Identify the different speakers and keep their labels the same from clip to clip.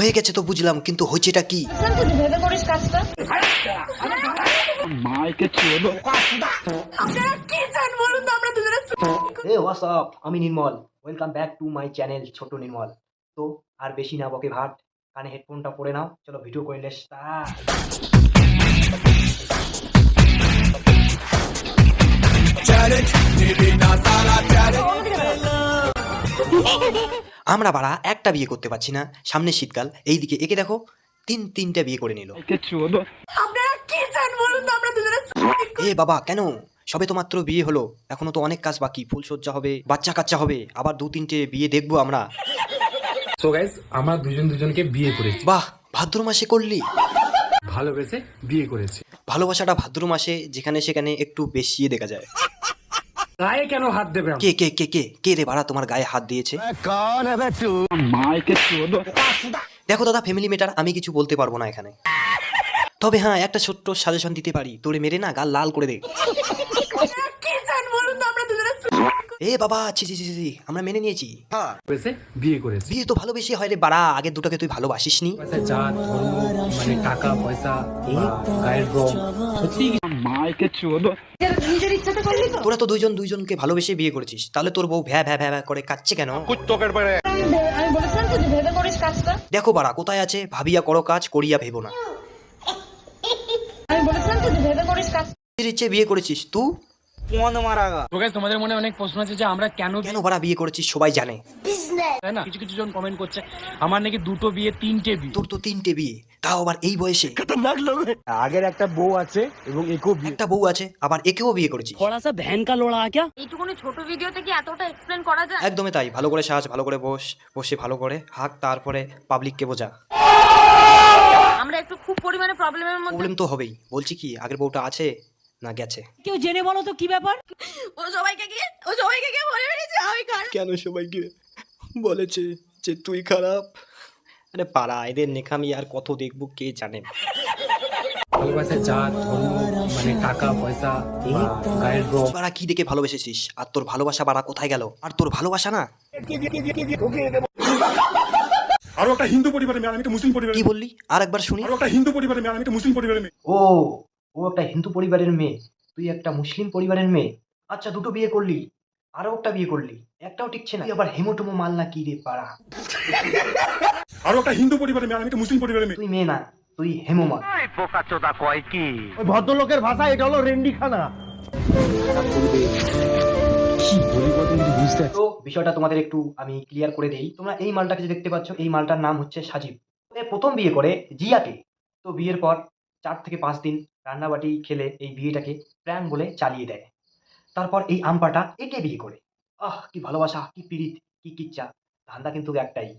Speaker 1: হয়ে গেছে তো বুঝলাম, কিন্তু হয়েছেটা কি?
Speaker 2: তুই ভেবে করিস কাজটা।
Speaker 1: হে হোয়াটসঅ্যাপ, আমি Nirmal. Welcome back to my channel ছোট নির্মল। তো আর বেশি না বকে ভাট, কানে হেডফোনটা পরে নাও, চলো ভিডিও করে স্টার্ট। আমরা বাড়া একটা বিয়ে করতে পারছি না, সামনে শীতকাল, এইদিকে একে দেখো তিনটা বিয়ে করে নিল। এ বাবা কেন? সবে তো মাত্র বিয়ে হলো, এখনো তো অনেক কাজ বাকি, ফুলসজ্জা হবে, বাচ্চা কাচ্চা হবে, আবার 2-3টে বিয়ে দেখবো আমরা।
Speaker 3: সো গাইস, আমরা দুজনকে বিয়ে করেছি।
Speaker 1: বাহ, ভাদ্র মাসে করলি?
Speaker 3: ভালোবেসে বিয়ে করেছি।
Speaker 1: ভালোবাসাটা ভাদ্র মাসে যেখানে সেখানে একটু বেশি দেখা যায়।
Speaker 3: গায়ে কেন হাত দেবে?
Speaker 1: কে কে কে কে কে রে বাড়া তোমার গায়ে হাত দিয়েছে? দেখো দাদা, ফ্যামিলি ম্যাটার, আমি কিছু বলতে পারবো না এখানে। তবে হ্যাঁ, একটা ছোট্ট সাজেশন দিতে পারি, তোরে মেরে না গাল লাল করে দে। এ বাবা, ছি ছি ছি ছি, আমরা মেনে নিয়েছি।
Speaker 3: ভালোবেসে বিয়ে করেছি।
Speaker 1: বিয়ে তো ভালোবেসে হয় রে বাড়া, আগে দুটাকে তুই ভালোবাসিস নি?
Speaker 3: পয়সা, জাত, ধর্ম, মানে টাকা পয়সা, গায়ের রং, সত্যি
Speaker 2: নিজের ইচ্ছাতে করলি তো।
Speaker 1: তোরা তো দুইজনকে ভালোবেসে বিয়ে করেছিস, তাহলে তোর বউ ভ্যা ভ্যা ভ্যা ভ্যা করে কাচ্ছে কেন?
Speaker 2: আমি বলেছিলাম তুই ভেবে করিস কাজটা।
Speaker 1: দেখো বাড়া কোথায় আছে, ভাবিয়া করো কাজ, করিয়া ভেবো না।
Speaker 2: আমি বলেছিলাম তুই ভেবে করিস কাজ।
Speaker 1: তোর ইচ্ছে বিয়ে করেছিস তুই?
Speaker 3: তো গাইস, তোমাদের মনে অনেক প্রশ্ন আছে যে আমরা কেন
Speaker 1: কেন বাড়া বিয়ে করেছিস সবাই জানে,
Speaker 3: তাই না? কিছু জন কমেন্ট করছে আমার নাকি 2টো বিয়ে 3টে বিয়ে।
Speaker 1: তোর তো 3টে বিয়ে, তাও আবার এই বয়সে।
Speaker 4: আগের একটা বউ আছে এবং একেও বিয়ে।
Speaker 1: একটা বউ আছে, আবার একেও বিয়ে করেছিস।
Speaker 2: এইটুকুনি ছোট ভিডিওতে কি এতটা এক্সপ্লেন করা যায়?
Speaker 1: একদমই তাই, ভালো করে সাজ, ভালো করে বসে ভালো করে হাঁক, তারপরে পাবলিককে বোঝা।
Speaker 2: আমরা একটু খুব পরিমাণে প্রবলেমের মধ্যে।
Speaker 1: প্রবলেম তো হবেই, বলছি কি আগের বউটা আছে না গেছে?
Speaker 5: কেউ জেনে বলো তো কি ব্যাপার?
Speaker 2: ও সবাইকে গিয়ে বলে বেরিয়েছে আমি খারাপ।
Speaker 1: কেন সবাইকে বলেছে যে তুই খারাপ? আরে পাড়া, এদের নেখামি আর কত দেখবো কে জানে।
Speaker 3: ভালোবাসা, জাত, ধর্ম, মানে টাকা পয়সা, গায়ের রং।
Speaker 1: বাড়া কি দেখে ভালোবেসেছিস? আর তোর ভালোবাসা বাড়া কোথায় গেল? আর তোর ভালোবাসা না?
Speaker 4: আরো একটা হিন্দু পরিবারের মেয়ে, আমি একটা মুসলিম পরিবারের
Speaker 1: কি বললি? আর একবার শুনি।
Speaker 4: আরো একটা হিন্দু পরিবারের মেয়ে, আমি একটা মুসলিম পরিবারের মেয়ে।
Speaker 1: ও, ও একটা হিন্দু পরিবারের মেয়ে, তুই একটা মুসলিম পরিবারের মেয়ে। আচ্ছা, দুটো বিয়ে করলি, আরো একটা বিয়ে করলি, একটাও টিকছে না। তুই আবার হেমোটোমো মাল না কি রে পাড়া?
Speaker 4: আরো একটা হিন্দু পরিবারের মেয়ে, আমি একটা মুসলিম পরিবারের মেয়ে।
Speaker 1: তুই মেয়ে না, তুই হেমোমাল।
Speaker 4: ওই ভদ্রলোকের ভাষা এটা হলো রেন্ডিখানা।
Speaker 1: তো বিষয়টা তোমাদের একটু আমি ক্লিয়ার করে দেই। তোমরা এই মালটাকে যে দেখতে পাচ্ছ, এই মালটার নাম হচ্ছে সাজিব। এ প্রথম বিয়ে করে জিয়াকে। তো বিয়ের পর 4 থেকে 5 দিন রান্নাবাটি খেলে এই বিয়েটাকে প্র্যাঙ্ক বলে চালিয়ে দেয়। তারপর এই আমপাটা একে বিয়ে করে। আহ, কি ভালোবাসা, কি পীড়িত, কি কিচ্ছা। ধান্দা কিন্তু একটাই।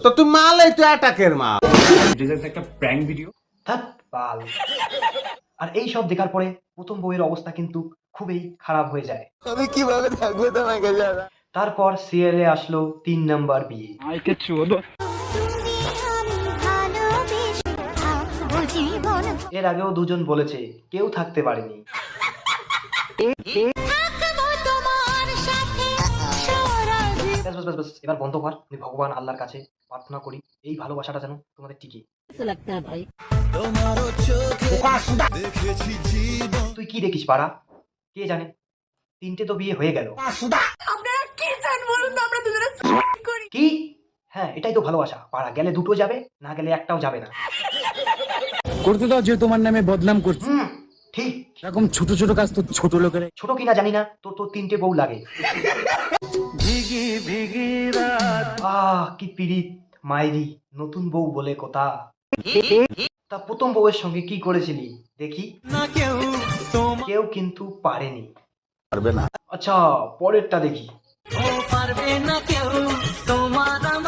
Speaker 4: তো তুই মাল, এই তো অ্যাটাকের মাল।
Speaker 3: একটা প্র্যাঙ্ক ভিডিও।
Speaker 1: ধ্যাৎ বাল। আর এই সব দেখার পরে প্রথম বউয়ের অবস্থা কিন্তু খুবই খারাপ হয়ে যায়।
Speaker 4: আমি কিভাবে থাকবো তোমাকে জানা?
Speaker 1: তারপর সিরিয়ালে আসলো 3 নাম্বার বিয়ে। এর আগেও দুজন বলেছে, কেউ থাকতে পারেনি। ব্যাস ব্যাস ব্যাস ব্যাস, এবার বন্ধ কর। আমি ভগবান আল্লাহর কাছে প্রার্থনা করি এই ভালোবাসাটা যেন তোমাদের টিকে। তুই কি দেখিস পাড়া? কে জানে, 3টে তো বিয়ে হয়ে গেল।
Speaker 2: আপনারা কি চান বলুন তো, আমরা দুজনে করি।
Speaker 1: কি? হ্যাঁ, এটাই তো ভালোবাসা পাড়া। গেলে দুটো যাবে, না গেলে একটাও যাবে না।
Speaker 3: করতে দাও, যে তোমার নামে বদনাম করছে।
Speaker 1: হুম, ঠিক।
Speaker 3: এরকম ছোট ছোট কাজ তো ছোট লোকের।
Speaker 1: ছোট কিনা জানি না, তোর তো 3টে বউ লাগে। আহ, কি পীড়িত মাইরি, নতুন বউ বলে কথা। তা প্রথম বউয়ের সঙ্গে কি করেছিলি দেখি? কেউ কিন্তু পারেনি। আচ্ছা, পরেরটা দেখি।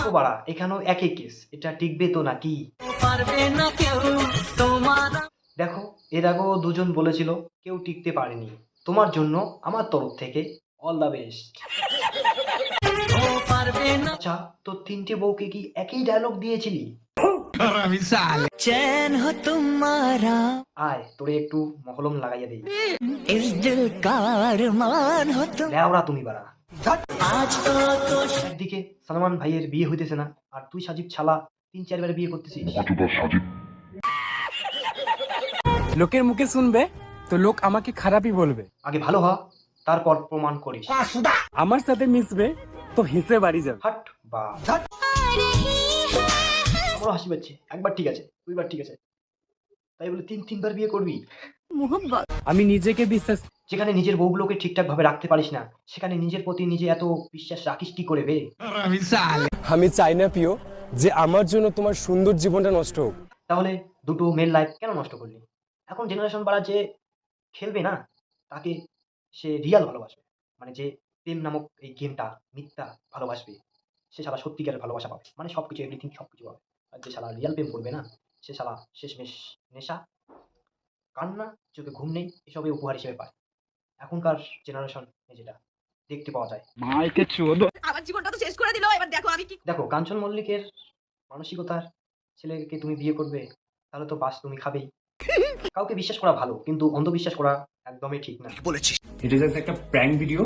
Speaker 1: ও বাড়া, এখানেও একই কেস, এটা টিকবে তো নাকি? দেখো, এর আগেও দুজন বলেছিল কেউ টিকতে পারেনি। তোমার জন্য আমার তরফ থেকে অল দ্য বেস্ট। আচ্ছা, তো 3টে বউকে কি একই ডায়লগ দিয়েছিলি? আয়, তোরে একটু মহলম লাগাইয়া দেই। লেওড়া তুমি বাড়া। একদিকে সালমান ভাইয়ের বিয়ে হইতেছে না, আর তুই সাজিব ছালা 3-4 বার বিয়ে করতেছিস।
Speaker 3: লোকের মুখে শুনবে তো লোক আমাকে খারাপই বলবে,
Speaker 1: আগে ভালো হ, তারপর প্রমাণ করিস।
Speaker 3: আমার সাথে মিশবে তো হেসে বাড়ি যাবে।
Speaker 1: হাট বা আমারও হাসি পাচ্ছে। একবার ঠিক আছে, 2 বার ঠিক আছে, তাই বলে 3 বার বিয়ে করবি?
Speaker 3: আমি নিজেকে বিশ্বাস,
Speaker 1: যেখানে নিজের বউগুলোকে ঠিকঠাক ভাবে রাখতে পারিস না, সেখানে নিজের প্রতি নিজে এত বিশ্বাস রাখিস কি করে বে?
Speaker 5: আমি চাই না প্রিয় যে আমার জন্য তোমার সুন্দর জীবনটা নষ্ট হোক।
Speaker 1: তাহলে দুটো মেয়ের লাইফ কেন নষ্ট করলি? এখন জেনারেশন বাড়া যে খেলবে না, তাকে সে রিয়াল ভালোবাসবে, মানে যে প্রেম নামক এই গেমটা মিথ্যা ভালোবাসবে, সে শালা সত্যিকারের ভালোবাসা পাবে, মানে সবকিছু এভরিথিং সবকিছু পাবে। আর যে শালা রিয়াল প্রেম করবে না, সে শালা শেষমেশ নেশা, কান্না, চোখে ঘুম নেই, এসবে উপহার হিসেবে পায়। এখনকার জেনারেশন যেটা দেখতে পাওয়া যায়।
Speaker 2: আমার জীবনটা তো শেষ করে দিল, এবার দেখো আমি কি
Speaker 1: দেখো কাঞ্চন মল্লিকের মানসিকতার ছেলেকে তুমি বিয়ে করবে, তাহলে তো বাস তুমি খাবেই। কাউকে বিশ্বাস করা ভালো, কিন্তু অন্ধবিশ্বাস করা একদমই ঠিক না।
Speaker 3: এটা জাস্ট একটা প্র্যাঙ্ক ভিডিও।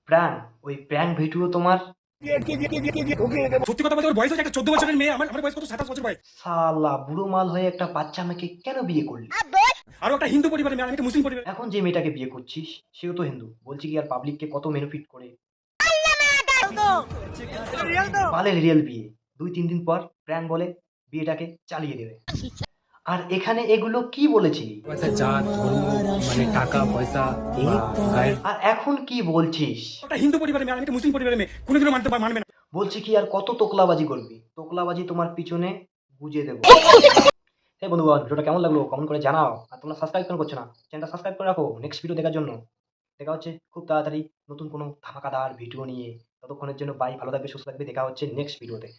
Speaker 1: প্র্যাঙ্ক, ওই প্র্যাঙ্ক ভিডিও তোমার
Speaker 3: সত্যি কথা বলতে ওর বয়স হচ্ছে একটা 14 বছরের মেয়ে, আমার বয়স কত 27 বছর বয়স।
Speaker 1: সালা বুড়ো মাল হয়ে একটা বাচ্চা মেয়েকে কেন বিয়ে করলি?
Speaker 3: আরো একটা হিন্দু পরিবারের মেয়ে, আমি একটা মুসলিম পরিবার।
Speaker 1: এখন যে মেয়েটাকে বিয়ে করছিস সেও তো হিন্দু, বলছি কি আর পাবলিককে কত বেনিফিট করে। বালের রিয়েল বিয়ে 2-3 দিন পর প্র্যাঙ্ক বলে বিয়েটাকে চালিয়ে দেবে। আর এখানে এগুলো কি বলেছিলি?
Speaker 3: পয়সা, জাত, ধর্ম, মানে টাকা পয়সা বা গায়ের।
Speaker 1: আর এখন কি বলছিস?
Speaker 3: একটা হিন্দু পরিবারের মেয়ে, আমি একটা মুসলিম পরিবারের মেয়ে, কোনোদিনও মানবে না।
Speaker 1: বলছি কি আর কত তোকলাবাজি করবি? তোকলাবাজি তোমার পিছনে বুঝিয়ে দেবো। হে বন্ধুগণ, ভিডিওটা কেমন লাগলো কমেন্ট করে জানাও। আর তোমরা সাবস্ক্রাইব কেন করছো না? চ্যানেলটা সাবস্ক্রাইব করে রাখো নেক্সট ভিডিও দেখার জন্য। দেখা হচ্ছে খুব তাড়াতাড়ি নতুন কোনো ধামাকাদার ভিডিও নিয়ে। ততক্ষণের জন্য বাই, ভালো থাকবে, সুস্থ থাকবে। দেখা হচ্ছে নেক্সট ভিডিওতে।